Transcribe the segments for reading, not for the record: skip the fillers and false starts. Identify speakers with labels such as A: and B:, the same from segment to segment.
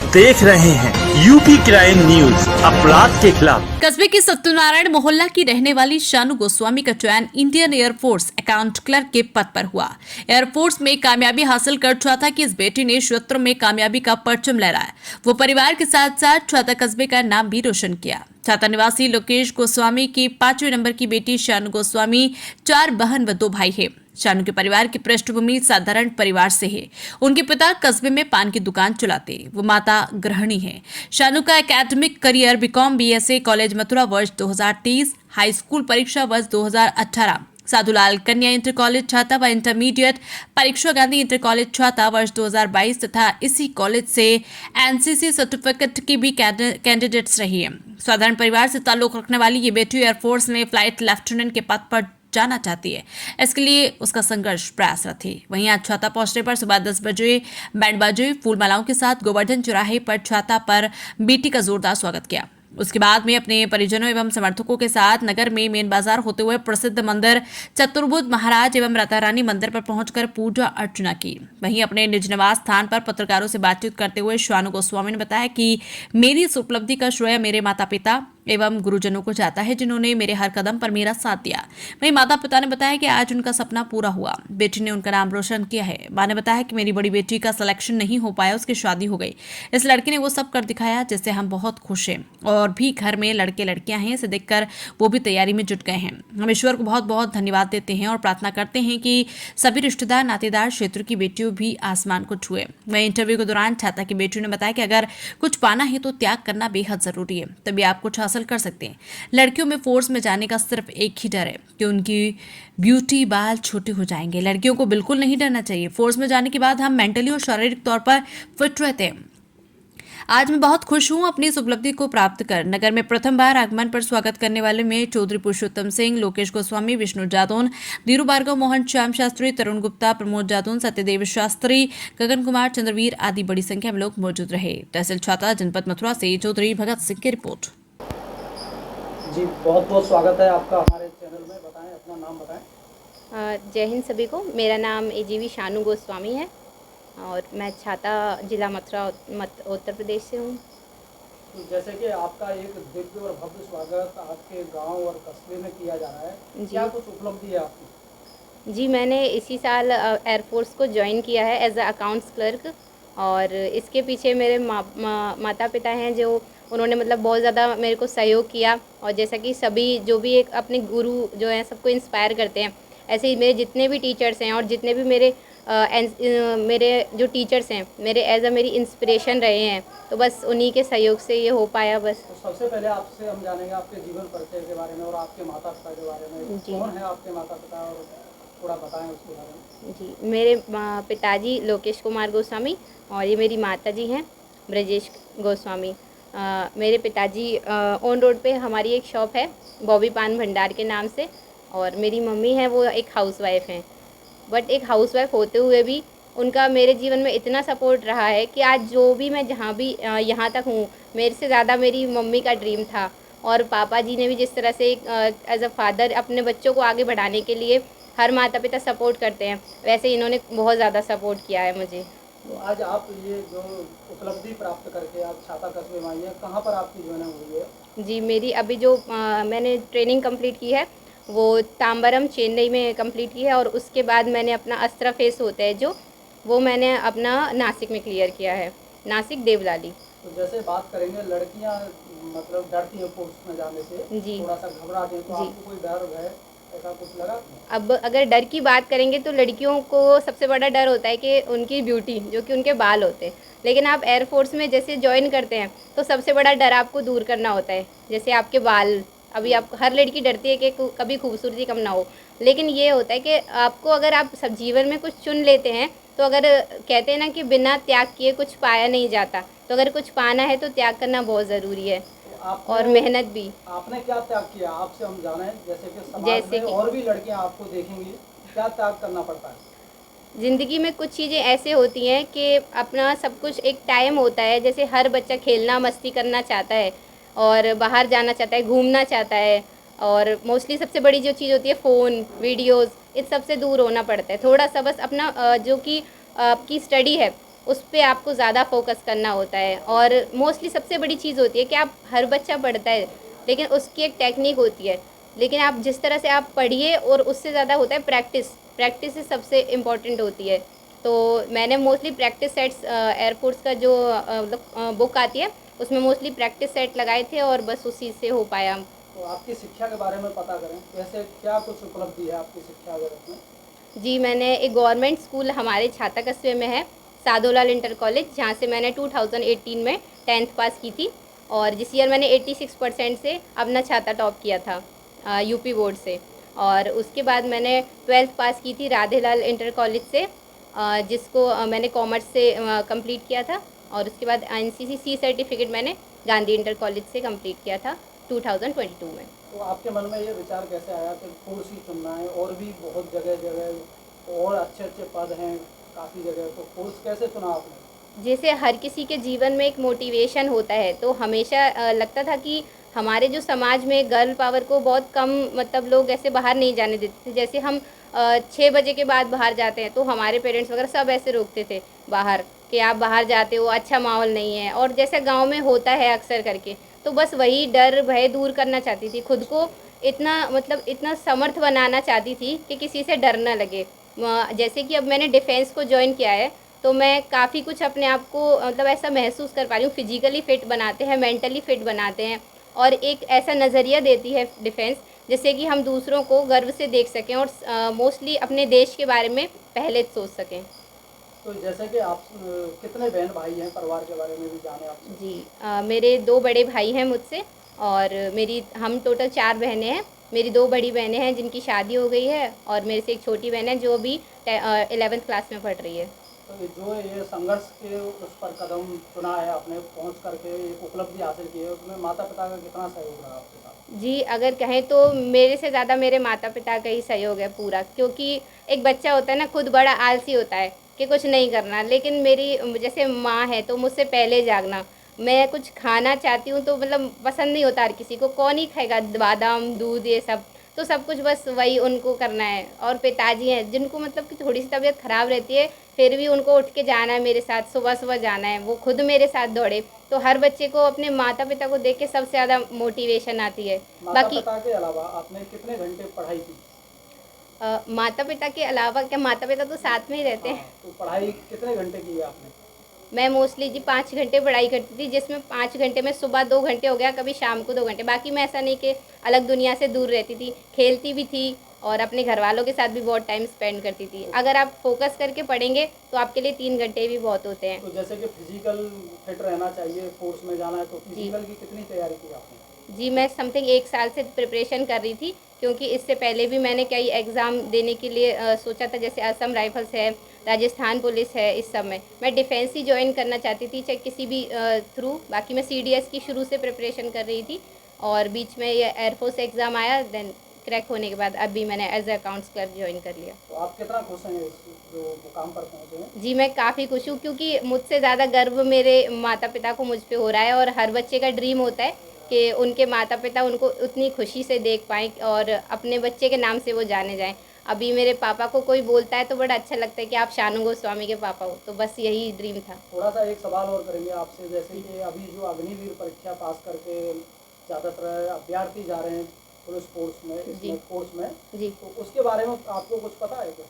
A: देख रहे हैं यूपी क्राइम न्यूज, अपराध के खिलाफ।
B: कस्बे के सत्यनारायण मोहल्ला की रहने वाली शानू गोस्वामी का चयन इंडियन एयरफोर्स अकाउंट क्लर्क के पद पर हुआ। एयरफोर्स में कामयाबी हासिल कर छाता की इस बेटी ने क्षेत्र में कामयाबी का परचम लहराया। वो परिवार के साथ साथ छाता कस्बे का नाम भी रोशन किया। छाता निवासी लोकेश गोस्वामी की 5वें नंबर की बेटी शानू गोस्वामी 4 बहन व 2 भाई है। शानू के परिवार की पृष्ठभूमि साधारण परिवार से है। उनके पिता कस्बे में पान की दुकान चलाते, वो माता गृहिणी है। शानू का academic career BCom BSA college Mathura वर्ष 2023, हाई स्कूल परीक्षा वर्ष 2018, साधुलाल कन्या इंटर कॉलेज छाता व इंटरमीडिएट परीक्षा गांधी इंटर कॉलेज छाता वर्ष 2022 तथा इसी कॉलेज से एनसीसी सर्टिफिकेट की भी कैंडिडेट्स रही है। साधारण परिवार से ताल्लुक रखने वाली ये बेटी एयरफोर्स में फ्लाइट लेफ्टिनेंट के पद पर जाना चाहती है। इसके उसका संघर्ष प्रयासरत है। वहीं आज छाता पहुंचने पर सुबह 10 बजे बैंड बाजे फूल मालाओं के साथ गोवर्धन चौराहे पर छाता पर बेटी का जोरदार स्वागत किया। उसके बाद में अपने परिजनों एवं समर्थकों के साथ नगर में मेन बाजार होते हुए प्रसिद्ध मंदिर चतुर्भुज महाराज एवं राधा रानी मंदिर पर पहुंचकर पूजा अर्चना की। वहीं अपने निज निवास स्थान पर पत्रकारों से बातचीत करते हुए शानू गोस्वामी ने बताया कि मेरी इस उपलब्धि का श्रेय मेरे माता पिता एवं गुरुजनों को जाता है, जिन्होंने मेरे हर कदम पर मेरा साथ दिया। वहीं माता पिता ने बताया कि आज उनका सपना पूरा हुआ, बेटी ने उनका नाम रोशन किया है। मां ने बताया कि मेरी बड़ी बेटी का सिलेक्शन नहीं हो पाया, उसकी शादी हो गई। इस लड़के ने वो सब कर दिखाया जिससे हम बहुत खुश हैं। और भी घर में लड़के लड़कियां हैं, इसे देखकर वो भी तैयारी में जुट गए हैं। हम ईश्वर को बहुत बहुत धन्यवाद देते हैं और प्रार्थना करते हैं कि सभी रिश्तेदार नातेदार क्षेत्र की बेटियों भी आसमान को छुए। वहीं इंटरव्यू के दौरान छाता की बेटी ने बताया कि अगर कुछ पाना है तो त्याग करना बेहद जरूरी है, तभी आप कुछ हासिल कर सकते हैं। लड़कियों में फोर्स में जाने का सिर्फ एक ही डर है कि उनकी ब्यूटी बाल छोटे हो जाएंगे। लड़कियों को बिल्कुल नहीं डरना चाहिए। फोर्स में जाने के बाद हम मेंटली और शारीरिक तौर पर फिट रहते हैं। आज मैं बहुत खुश हूं अपनी इस उपलब्धि को प्राप्त कर। नगर में प्रथम बार आगमन पर स्वागत करने वाले में चौधरी पुरुषोत्तम सिंह, लोकेश गोस्वामी, विष्णु जादौन, धीरू भार्गव, मोहन श्याम शास्त्री, तरुण गुप्ता, प्रमोद जादौन, सत्यदेव शास्त्री, गगन कुमार, चंद्रवीर आदि बड़ी संख्या में लोग मौजूद रहे। तहसील छाता जनपद मथुरा से चौधरी भगत सिंह की रिपोर्ट।
C: जी, बहुत बहुत स्वागत है आपका हमारे चैनल में। बताएं, अपना नाम बताएं।
D: जय हिंद सभी को। मेरा नाम एजीवी शानू गोस्वामी है और मैं छाता जिला मथुरा उत्तर प्रदेश से हूँ।
C: तो जैसे कि आपका एक दिव्य और भव्य स्वागत आपके गांव और कस्बे में किया जा रहा है, क्या कुछ उपलब्धि है आपकी?
D: जी, मैंने इसी साल एयरफोर्स को ज्वाइन किया है एज अ अकाउंट्स क्लर्क। और इसके पीछे मेरे माता पिता हैं, जो उन्होंने मतलब बहुत ज़्यादा मेरे को सहयोग किया। और जैसा कि सभी जो भी एक अपने गुरु जो हैं सबको इंस्पायर करते हैं, ऐसे ही मेरे जितने भी टीचर्स हैं और जितने भी मेरे जो टीचर्स हैं मेरे एज अ मेरी इंस्पिरेशन रहे हैं, तो बस उन्हीं के सहयोग से ये हो पाया बस।
C: तो सबसे पहले आपसे हम जानेंगे आपके जीवन परिचय के बारे में और आपके माता पिता के बारे में। कौन है आपके माता पिता और थोड़ा बताएं उसके बारे में।
D: जी, मेरे पिताजी लोकेश कुमार गोस्वामी और ये मेरी माता जी हैं ब्रजेश गोस्वामी। मेरे पिताजी ऑन रोड पे हमारी एक शॉप है बॉबी पान भंडार के नाम से, और मेरी मम्मी है वो एक हाउसवाइफ हैं। बट एक हाउसवाइफ होते हुए भी उनका मेरे जीवन में इतना सपोर्ट रहा है कि आज जो भी मैं जहाँ भी यहाँ तक हूँ, मेरे से ज़्यादा मेरी मम्मी का ड्रीम था। और पापा जी ने भी जिस तरह से एज अ फादर अपने बच्चों को आगे बढ़ाने के लिए हर माता पिता सपोर्ट करते हैं, वैसे इन्होंने बहुत ज़्यादा सपोर्ट किया है मुझे।
C: तो आज आप ये जो उपलब्धि प्राप्त करके आप छाता कस्बे में आई हैं, कहाँ पर आपकी ज्वाइनिंग हुई है?
D: जी, मेरी अभी जो मैंने ट्रेनिंग कंप्लीट की है वो तांबरम चेन्नई में कंप्लीट की है, और उसके बाद मैंने अपना अस्त्रा फेस होता है जो वो मैंने अपना नासिक में क्लियर किया है, नासिक देवलाली।
C: तो जैसे बात करेंगे, लड़कियां मतलब डरती हैं फोर्स में जाने से,
D: जी,
C: थोड़ा सा घबराती हैं, तो आपको कोई डर है, ऐसा कुछ लगा?
D: अब अगर डर की बात करेंगे तो लड़कियों को सबसे बड़ा डर होता है कि उनकी ब्यूटी, जो कि उनके बाल होते हैं। लेकिन आप एयरफोर्स में जैसे ज्वाइन करते हैं तो सबसे बड़ा डर आपको दूर करना होता है, जैसे आपके बाल। अभी आप हर लड़की डरती है कि कभी खूबसूरती कम ना हो, लेकिन ये होता है कि आपको अगर आप सब जीवन में कुछ चुन लेते हैं, तो अगर कहते हैं ना कि बिना त्याग किए कुछ पाया नहीं जाता, तो अगर कुछ पाना है तो त्याग करना बहुत ज़रूरी है, और मेहनत भी।
C: आपने क्या त्याग किया, आपसे हम जाने, जैसे कि समाज में और भी लड़कियां आपको देखेंगी, क्या त्याग करना पड़ता है?
D: ज़िंदगी में कुछ चीज़ें ऐसे होती हैं कि अपना सब कुछ एक टाइम होता है। जैसे हर बच्चा खेलना मस्ती करना चाहता है और बाहर जाना चाहता है, घूमना चाहता है, और मोस्टली सबसे बड़ी जो चीज़ होती है फ़ोन, वीडियोज़, इस सब से दूर होना पड़ता है। थोड़ा सा बस अपना जो कि आपकी स्टडी है उस पे आपको ज़्यादा फोकस करना होता है। और मोस्टली सबसे बड़ी चीज़ होती है कि आप, हर बच्चा पढ़ता है लेकिन उसकी एक टेक्निक होती है, लेकिन आप जिस तरह से आप पढ़िए और उससे ज़्यादा होता है प्रैक्टिस। प्रैक्टिस ही सबसे इम्पॉर्टेंट होती है। तो मैंने मोस्टली प्रैक्टिस सेट्स, एयरफोर्स का जो मतलब बुक आती है उसमें मोस्टली प्रैक्टिस सेट लगाए थे और बस उसी से हो पाया।
C: तो आपकी शिक्षा के बारे में पता करें, कैसे क्या कुछ उपलब्धि है आपकी शिक्षा जगत में?
D: जी, मैंने एक गवर्नमेंट स्कूल हमारे छाता कस्बे में है, साधोलाल इंटर कॉलेज, जहाँ से मैंने 2018 में 10th पास की थी। और जिस ईयर मैंने 86% से अपना छाता टॉप किया था यूपी बोर्ड से। और उसके बाद मैंने 12th पास की थी राधेलाल इंटर कॉलेज से, जिसको मैंने कॉमर्स से कंप्लीट किया था। और उसके बाद एनसीसी सी सर्टिफिकेट मैंने गांधी इंटर कॉलेज से कंप्लीट किया था 2022 में।
C: तो आपके मन में ये विचार कैसे आया कि फोर्स ही चुनना है? और भी बहुत जगह जगह और अच्छे अच्छे पद हैं काफ़ी जगह, तो फोर्स कैसे चुना आपने?
D: जैसे हर किसी के जीवन में एक मोटिवेशन होता है, तो हमेशा लगता था कि हमारे जो समाज में गर्ल पावर को बहुत कम, मतलब लोग ऐसे बाहर नहीं जाने देते थे। जैसे हम 6 बजे के बाद बाहर जाते हैं तो हमारे पेरेंट्स वगैरह सब ऐसे रोकते थे बाहर, कि आप बाहर जाते हो, अच्छा माहौल नहीं है। और जैसे गांव में होता है अक्सर करके, तो बस वही डर भय दूर करना चाहती थी, खुद को इतना मतलब इतना समर्थ बनाना चाहती थी कि किसी से डर ना लगे। जैसे कि अब मैंने डिफेंस को ज्वाइन किया है, तो मैं काफ़ी कुछ अपने आप को मतलब ऐसा महसूस कर पा रही हूँ। फिजिकली फ़िट बनाते हैं, मेंटली फ़िट बनाते हैं, और एक ऐसा नज़रिया देती है डिफेंस, जिससे कि हम दूसरों को गर्व से देख सकें और मोस्टली अपने देश के बारे में पहले सोच सकें।
C: तो जैसे कि आप कितने बहन भाई हैं, परिवार के बारे में भी जाने आपसे।
D: जी, मेरे 2 बड़े भाई हैं मुझसे, और हम टोटल 4 बहनें हैं। मेरी 2 बड़ी बहनें हैं जिनकी शादी हो गई है, और मेरे से एक छोटी बहन है जो अभी 11th क्लास में पढ़ रही है।
C: तो जो ये संघर्ष के उस पर कदम चुना है आपने, पहुंच करके एक उपलब्धि हासिल की है, उसमें माता पिता का कितना सहयोग रहा आपके साथ?
D: जी, अगर कहें तो मेरे से ज़्यादा मेरे माता-पिता का ही सहयोग है पूरा, क्योंकि एक बच्चा होता है ना, खुद बड़ा आलसी होता है कि कुछ नहीं करना, लेकिन मेरी जैसे माँ है तो मुझसे पहले जागना। मैं कुछ खाना चाहती हूँ तो मतलब पसंद नहीं होता हर किसी को, कौन ही खाएगा बादाम, दूध ये सब, तो सब कुछ बस वही उनको करना है। और पिताजी हैं जिनको मतलब कि थोड़ी सी तबीयत ख़राब रहती है, फिर भी उनको उठ के जाना है मेरे साथ, सुबह-सुबह जाना है, वो खुद मेरे साथ दौड़े। तो हर बच्चे को अपने माता-पिता को देख के सबसे ज़्यादा मोटिवेशन आती है।
C: माता
D: बाकी
C: पिता के अलावा आपने कितने घंटे पढ़ाई की?
D: माता-पिता के अलावा क्या, माता-पिता तो साथ में ही रहते
C: हाँ,
D: हैं।
C: तो पढ़ाई कितने घंटे की है आपने?
D: मैं मोस्टली जी 5 घंटे पढ़ाई करती थी, जिसमें 5 घंटे में सुबह 2 घंटे हो गया, कभी शाम को 2 घंटे। बाकी मैं ऐसा नहीं कि अलग दुनिया से दूर रहती थी, खेलती भी थी और अपने घरवालों के साथ भी बहुत टाइम स्पेंड करती थी। अगर आप फ़ोकस करके पढ़ेंगे तो आपके लिए 3 घंटे भी बहुत होते हैं।
C: तो जैसे कि फिजिकल फिट रहना चाहिए, फोर्स में जाना है, तो
D: जी।
C: फिजिकल की कितनी तैयारी की आपने?
D: जी, मैं समथिंग 1 साल से प्रिपरेशन कर रही थी, क्योंकि इससे पहले भी मैंने कई एग्ज़ाम देने के लिए सोचा था, जैसे असम राइफ़ल्स है, राजस्थान पुलिस है, इस सब में। मैं डिफेंस ही जॉइन करना चाहती थी, चाहे किसी भी थ्रू। बाकी मैं सीडीएस की शुरू से प्रिपरेशन कर रही थी, और बीच में ये एयरफोर्स एग्ज़ाम आया, देन क्रैक होने के बाद अभी मैंने as a accounts clerk join कर लिया।
C: तो आप कितना खुश हैं इस जो मुकाम पर पहुँचे हैं?
D: जी, मैं काफ़ी खुश हूँ, क्योंकि मुझसे ज़्यादा गर्व मेरे माता-पिता को मुझ पे हो रहा है, और हर बच्चे का ड्रीम होता है कि उनके माता-पिता उनको उतनी खुशी से देख पाएँ और अपने बच्चे के नाम से वो जाने जाएँ। अभी मेरे पापा को कोई बोलता है तो बड़ा अच्छा लगता है कि आप शानू गोस्वामी के पापा हो, तो बस यही ड्रीम था।
C: थोड़ा सा एक सवाल और करेंगे आपसे, जैसे कि अभी जो अग्निवीर परीक्षा पास करके ज़्यादातर अभ्यर्थी जा रहे हैं पुलिस फोर्स में,
D: जी।
C: इसमें फोर्स में,
D: जी।
C: तो उसके बारे में आपको कुछ पता है क्या?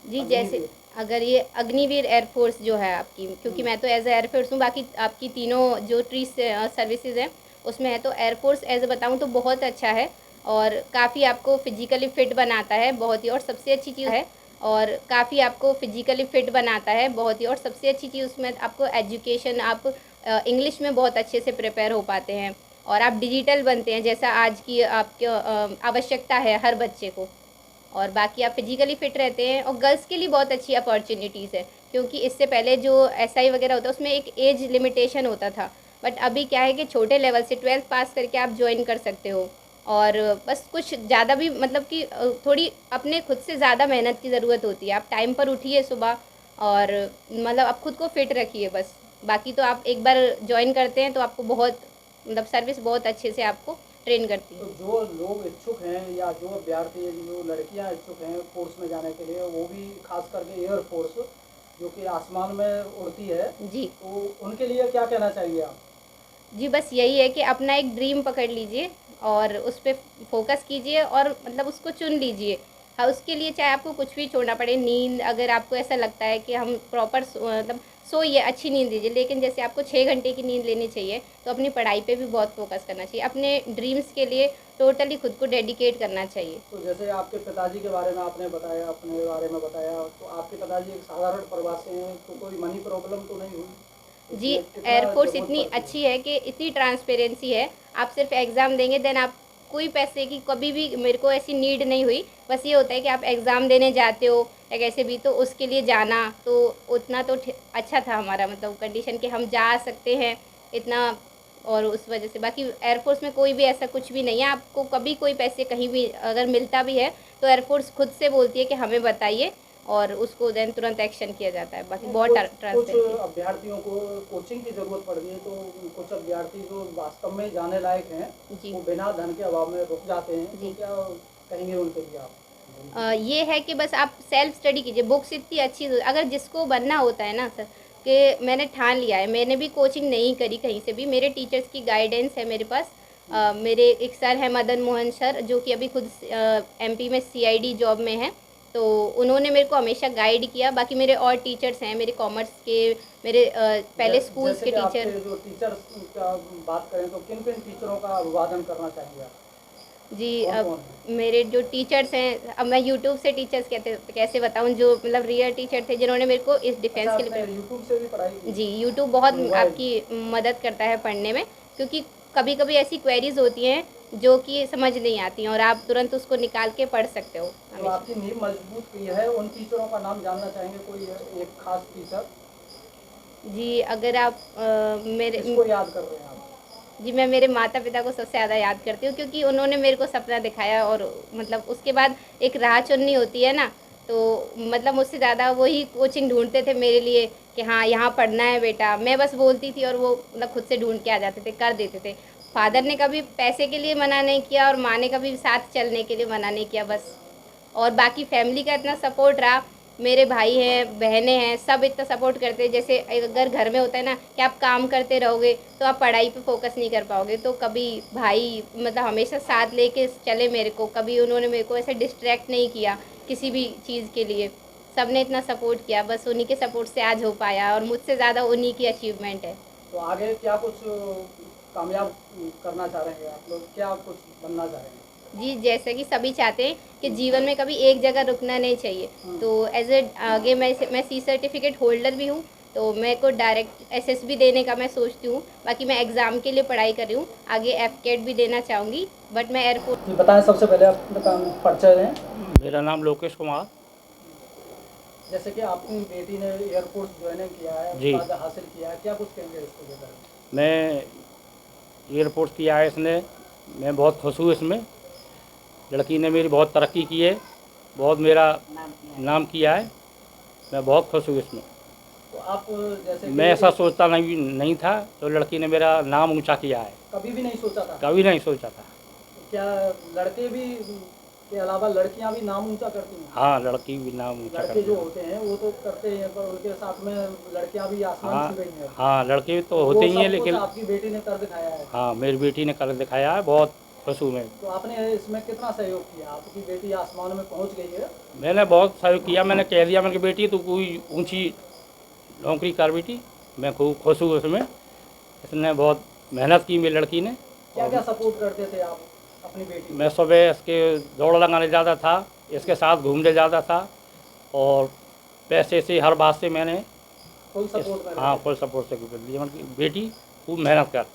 D: जी, जैसे
C: अग्निवीर।
D: अगर ये अग्निवीर एयरफोर्स जो है आपकी, क्योंकि मैं तो एज़ अ एयरफोर्स हूँ, बाकी आपकी तीनों जो ट्री सर्विसेज हैं उसमें है, तो एयरफोर्स एज़ बताऊँ तो बहुत अच्छा है, और काफ़ी आपको फिजिकली फ़िट बनाता है बहुत ही, और सबसे अच्छी चीज़ है, और काफ़ी आपको फिजिकली फ़िट बनाता है बहुत ही, और सबसे अच्छी चीज़ उसमें आपको एजुकेशन, आप इंग्लिश में बहुत अच्छे से प्रिपेयर हो पाते हैं, और आप डिजिटल बनते हैं, जैसा आज की आपकी आवश्यकता है हर बच्चे को। और बाकी आप फिजिकली फ़िट रहते हैं, और गर्ल्स के लिए बहुत अच्छी अपॉर्चुनिटीज़ है, क्योंकि इससे पहले जो एसआई वगैरह होता है उसमें एक एज लिमिटेशन होता था, बट अभी क्या है कि छोटे लेवल से 12th पास करके आप ज्वाइन कर सकते हो। और बस कुछ ज़्यादा भी मतलब कि थोड़ी अपने खुद से ज़्यादा मेहनत की ज़रूरत होती है। आप टाइम पर उठिए सुबह, और मतलब आप खुद को फ़िट रखिए बस। बाकी तो आप एक बार ज्वाइन करते हैं तो आपको बहुत मतलब सर्विस बहुत अच्छे से आपको ट्रेन करती
C: तो
D: है।
C: जो लोग इच्छुक हैं या जो अभ्यर्थी, जो लड़कियां इच्छुक हैं फोर्स में जाने के लिए, वो भी खास करके एयर फोर्स, जो कि आसमान में उड़ती है,
D: जी
C: तो उनके लिए क्या कहना चाहिए आप?
D: जी, बस यही है कि अपना एक ड्रीम पकड़ लीजिए और उस पे फोकस कीजिए और मतलब उसको चुन लीजिए। हाँ, उसके लिए चाहे आपको कुछ भी छोड़ना पड़े, नींद अगर आपको ऐसा लगता है कि हम प्रॉपर मतलब सोइए, अच्छी नींद लीजिए, लेकिन जैसे आपको 6 घंटे की नींद लेनी चाहिए, तो अपनी पढ़ाई पे भी बहुत फोकस करना चाहिए। अपने ड्रीम्स के लिए टोटली खुद को डेडिकेट करना चाहिए।
C: तो जैसे आपके पिताजी के बारे में आपने बताया, अपने बारे में बताया, तो आपके पिताजी एक साधारण परिवार से हैं, तो कोई मनी प्रॉब्लम तो नहीं हुई?
D: जी,
C: इसमें कितना
D: एयरफोर्स
C: जरूरत
D: इतनी
C: पड़ती है?
D: अच्छी है कि इतनी ट्रांसपेरेंसी है, आप सिर्फ एग्ज़ाम देंगे देन आप कोई पैसे की कभी भी मेरे को ऐसी नीड नहीं हुई। बस ये होता है कि आप एग्ज़ाम देने जाते हो या कैसे भी, तो उसके लिए जाना तो उतना तो अच्छा था हमारा मतलब कंडीशन कि हम जा सकते हैं इतना, और उस वजह से बाकी एयरफोर्स में कोई भी ऐसा कुछ भी नहीं है। आपको कभी कोई पैसे कहीं भी अगर मिलता भी है तो एयरफोर्स खुद से बोलती है कि हमें बताइए और उसको देन तुरंत एक्शन किया जाता है। बाकी बहुत
C: कुछ
D: ट्रांसपेरेंसी।
C: अभ्यर्थियों को कोचिंग की जरूरत पड़ रही है, तो कुछ अभ्यर्थी जो वास्तव में जाने लायक हैं,
D: जी
C: वो बिना धन के अभाव में रुक जाते हैं,
D: जी।
C: तो क्या कहेंगे उनके लिए आप?
D: ये है कि बस आप सेल्फ स्टडी कीजिए, बुक्स इतनी अच्छी अगर जिसको बनना होता है ना सर, कि मैंने ठान लिया है, मैंने भी कोचिंग नहीं करी कहीं से भी, मेरे टीचर्स की गाइडेंस है मेरे पास। मेरे एक सर हैं मदन मोहन सर, जो कि अभी खुद एमपी में सीआईडी जॉब में हैं, तो उन्होंने मेरे को हमेशा गाइड किया। बाकी मेरे और टीचर्स हैं, मेरे कॉमर्स के, मेरे पहले स्कूल्स
C: जैसे
D: के
C: कि आपके
D: टीचर।
C: जो टीचर्स का बात करें, तो किन किन टीचरों का अभिवादन करना चाहेंगे आप?
D: जी,
C: कौन
D: अब
C: कौन है?
D: मेरे जो टीचर्स हैं, अब मैं यूट्यूब से टीचर्स कैसे बताऊं, जो मतलब रियल टीचर थे जिन्होंने मेरे को इस डिफेंस
C: अच्छा,
D: के
C: आपने
D: लिए।
C: यूट्यूब से भी पढ़ाई की?
D: जी, यूट्यूब बहुत
C: मोबाइल?
D: आपकी मदद करता है पढ़ने में, क्योंकि कभी कभी ऐसी क्वेरीज होती हैं जो कि समझ नहीं आती हैं और आप तुरंत उसको निकाल के पढ़ सकते हो
C: जो
D: हमेशा।
C: आपकी नींव मजबूत की है, उन टीचरों का नाम जानना चाहेंगे? कोई एक खास टीचर
D: जी, अगर आप मेरे
C: किसको याद कर रहे हैं आप?
D: जी, मैं मेरे माता पिता को सबसे ज़्यादा याद करती हूँ, क्योंकि उन्होंने मेरे को सपना दिखाया और मतलब उसके बाद एक राह चुननी होती है ना, तो मतलब मुझसे ज़्यादा वही कोचिंग ढूंढते थे मेरे लिए कि हाँ यहाँ पढ़ना है बेटा। मैं बस बोलती थी और वो मतलब खुद से ढूंढ के आ जाते थे, कर देते थे। फादर ने कभी पैसे के लिए मना नहीं किया और माँ ने कभी साथ चलने के लिए मना नहीं किया बस। और बाकी फैमिली का इतना सपोर्ट रहा, मेरे भाई हैं, बहनें हैं, सब इतना सपोर्ट करते हैं। जैसे अगर घर में होता है ना कि आप काम करते रहोगे तो आप पढ़ाई पे फोकस नहीं कर पाओगे, तो कभी भाई मतलब हमेशा साथ लेके चले मेरे को, कभी उन्होंने मेरे को ऐसे डिस्ट्रैक्ट नहीं किया किसी भी चीज़ के लिए। सब ने इतना सपोर्ट किया, बस उन्हीं के सपोर्ट से आज हो पाया और मुझसे ज़्यादा उन्हीं की अचीवमेंट है।
C: तो आगे क्या कुछ कामयाब करना चाह रहे हैं आप लोग? क्या कुछ बनना चाह रहे हैं?
D: जी, जैसे कि सभी चाहते हैं कि जीवन में कभी एक जगह रुकना नहीं चाहिए, तो एज ए आगे मैं सी सर्टिफिकेट होल्डर भी हूँ, तो मेरे को डायरेक्ट एसएसबी देने का मैं सोचती हूँ। बाकी मैं एग्ज़ाम के लिए पढ़ाई कर रही हूँ, आगे एफकेट भी देना चाहूँगी, बट मैं एयरपोर्ट।
C: जी बताएं, सबसे पहले अपना परिचय दें।
E: मेरा नाम लोकेश कुमार।
C: जैसे कि आपकी बेटी ने एयरफोर्स ज्वाइनिंग किया है,
E: जी।
C: पद हासिल किया है, क्या कुछ कहेंगे इसको लेकर?
E: मैं एयरपोर्ट किया है इसने, मैं बहुत खुश हूँ इसमें। लड़की ने मेरी बहुत तरक्की की है, बहुत मेरा नाम किया है, मैं बहुत खुश हूँ इसमें।
C: तो आप जैसे कि
E: मैं ऐसा सोचता नहीं था, तो लड़की ने मेरा नाम ऊंचा किया है,
C: कभी भी नहीं सोचा था?
E: कभी नहीं सोचा था।
C: क्या लड़के भी के अलावा लड़कियां भी नाम ऊंचा करती हैं?
E: हाँ, लड़की भी नाम ऊंचा
C: लड़के
E: करती
C: जो
E: है।
C: होते हैं वो तो करते हैं, पर उनके साथ में लड़कियां भी आसमान
E: हाँ
C: छू गई हैं।
E: हाँ, लड़के तो
C: वो
E: होते ही
C: सब
E: हैं,
C: कुछ
E: लेकिन
C: आपकी बेटी ने कर दिखाया है।
E: हाँ, मेरी बेटी ने कर दिखाया है, बहुत खुश हूँ मैं।
C: तो आपने इसमें कितना सहयोग किया? आपकी बेटी आसमान में पहुंच गई है।
E: मैंने बहुत सहयोग किया, मैंने कह दिया मैंने कि बेटी तू कोई ऊंची नौकरी कर बेटी, मैं खूब खुश हूँ उसमें। इसने बहुत मेहनत की मेरी लड़की ने।
C: क्या क्या सपोर्ट करते थे आप अपनी बेटी को?
E: मैं सुबह इसके दौड़ लगाने जाता था, इसके साथ घूमने जाता था, और पैसे से हर बात से मैंने
C: फुल सपोर्ट में
E: हाँ
C: रहते
E: फुल सपोर्ट से कर दिया। मतलब बेटी खूब मेहनत कर।
C: थे।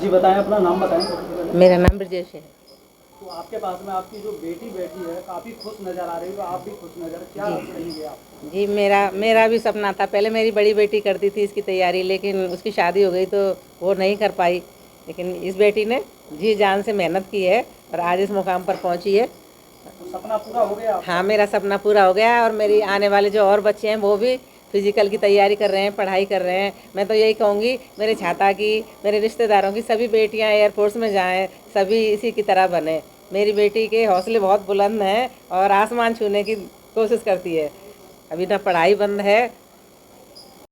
C: जी बताएं, अपना नाम बताएं सबसे पहले।
F: मेरा नाम ब्रजेश है।
C: तो आपके पास में आपकी जो बेटी बैठी है काफ़ी खुश नज़र आ रही है, तो आप भी खुश नज़र, क्या कहेंगे आप?
F: जी, मेरा भी सपना था। पहले मेरी बड़ी बेटी करती थी इसकी तैयारी, लेकिन उसकी शादी हो गई तो वो नहीं कर पाई। लेकिन इस बेटी ने जी जान से मेहनत की है और आज इस मुकाम पर पहुंची है।
C: तो सपना पूरा हो गया आपका?
F: हाँ, मेरा सपना पूरा हो गया है और मेरी आने वाले जो और बच्चे हैं वो भी फिजिकल की तैयारी कर रहे हैं, पढ़ाई कर रहे हैं। मैं तो यही कहूँगी मेरे छाता की, मेरे रिश्तेदारों की सभी बेटियाँ एयरफोर्स में जाएँ, सभी इसी की तरह बने। मेरी बेटी के हौसले बहुत बुलंद हैं और आसमान छूने की कोशिश करती है। अभी ना पढ़ाई बंद है